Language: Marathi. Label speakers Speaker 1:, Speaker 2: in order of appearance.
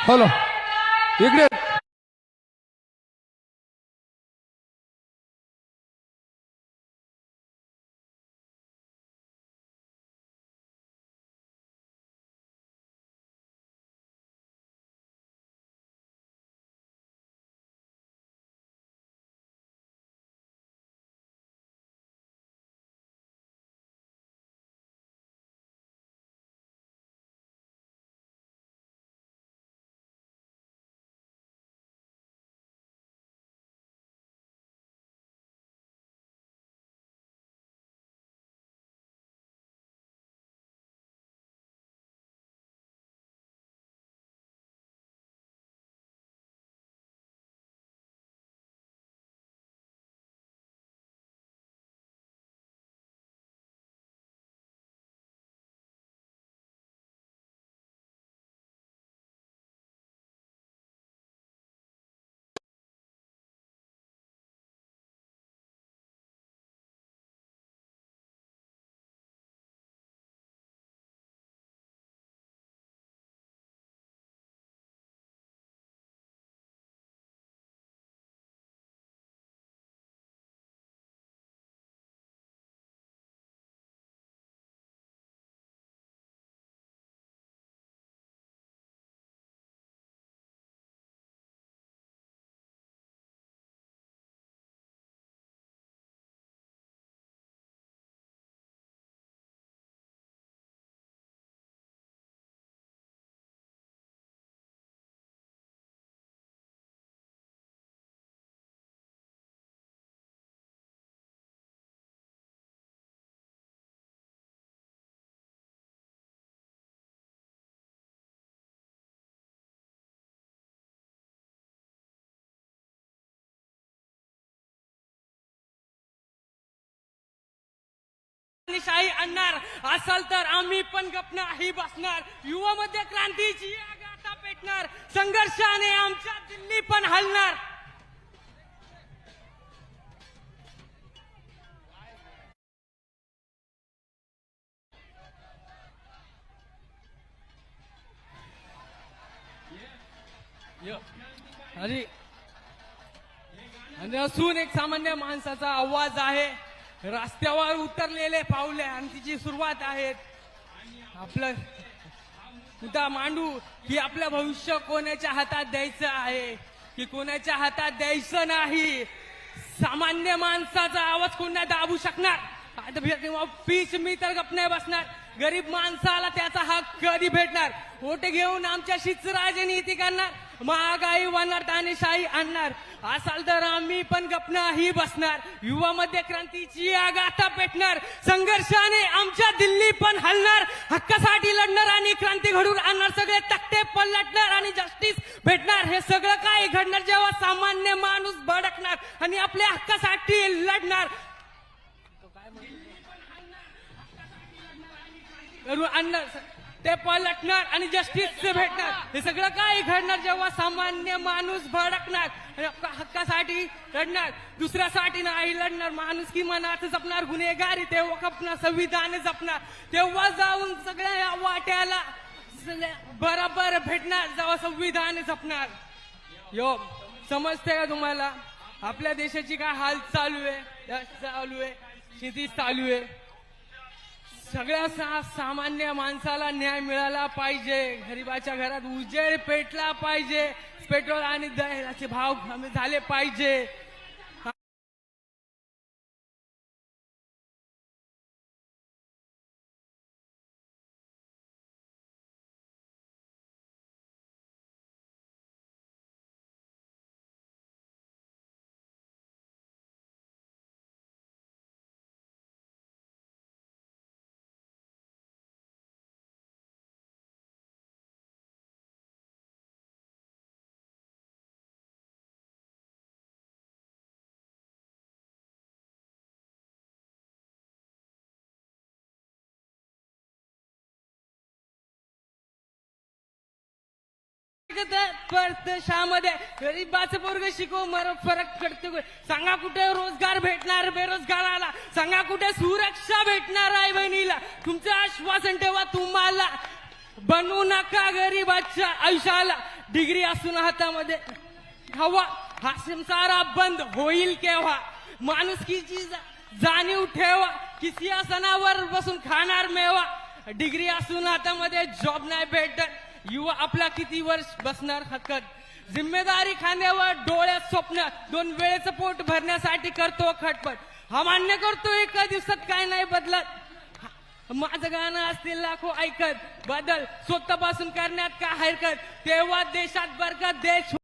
Speaker 1: हॅलो इकडे
Speaker 2: शाही आणणार असाल तर आम्ही पण गप नाही बसणार. युवामध्ये क्रांतीची आग आता पेटणार. संघर्षाने आमच्या दिल्ली पण हलणार. आणि असून एक सामान्य माणसाचा आवाज आहे. रस्त्यावर उतरलेले पावले आणि तिची सुरुवात आहे. आपलं मुद्दा मांडू की आपलं भविष्य कोणाच्या हातात द्यायचं आहे की कोणाच्या हातात द्यायचं नाही. सामान्य माणसाचा आवाज कोणा दाबू शकणार. पीच मी तर गप नाही बसणार. गरीब माणसाला त्याचा हक कधी भेटणार. वोट घेऊन आमच्याशीच राजनीती करणार. महागाई वाढणार तानेशाही आणणार असाल तर आम्ही पण गप नाही बसणार. युवामध्ये क्रांतीची आग आता पेटणार. संघर्षाने आमच्या दिल्ली पण हलणार. हक्कासाठी लढणार आणि क्रांती घडून आणणार. सगळे तक्ते पलटणार आणि जस्टिस भेटणार. हे सगळं काय घडणार जेव्हा सामान्य माणूस भडकणार आणि आपल्या हक्कासाठी लढणार. आणणार ते पलटणार आणि जस्टिस भेटणार. हे सगळं काय घडणार जेव्हा सामान्य माणूस भडकणार आणि हक्कासाठी लढणार. दुसऱ्यासाठी नाही लढणार. माणूस की मनात जपणार. गुन्हेगारी तेव्हा खपणार. संविधान जपणार तेव्हा जाऊन सगळ्या वाट्याला बरोबर भेटणार जेव्हा संविधान जपणार. यो समजते का तुम्हाला आपल्या देशाची काय हाल चालू आहे. शेती चालू आहे. सगळ्या सामान्य माणसाला न्याय मिळाला पाहिजे. गरीबाच्या घरात उजेड पेटला पाहिजे. पेट्रोल आणि दह्याचे भाव कमी झाले पाहिजे. शामध्ये गरीबाचं पोरग शिकव मर फरक करतो. सांगा कुठे रोजगार भेटणार बेरोजगाराला. सांगा कुठे सुरक्षा भेटणार आहे बहिणीला. तुमचं आश्वासन ठेवा. तुम्हाला बनवू नका गरीबाच्या आयुष्याला. डिग्री असून हातामध्ये हवा, हा संसारा बंद होईल केव्हा? माणुसकीची जाणीव ठेवा, की सिंहासनावर बसून खाणार मेवा. डिग्री असून हातामध्ये जॉब नाही भेटत, युवा आपला किती वर्ष बसणार हकत. जिम्मेदारी खांद्यावर, डोळ्यात स्वप्न, 2 वेळेचं पोट भरण्यासाठी करतो खटपट. हा मान्य करतो एका दिवसात काय नाही बदलत. माझं गाणं असतील लाखो ऐकत, बदल स्वतःपासून करण्यात काय हरकत. तेव्हा देशात बरकत, देश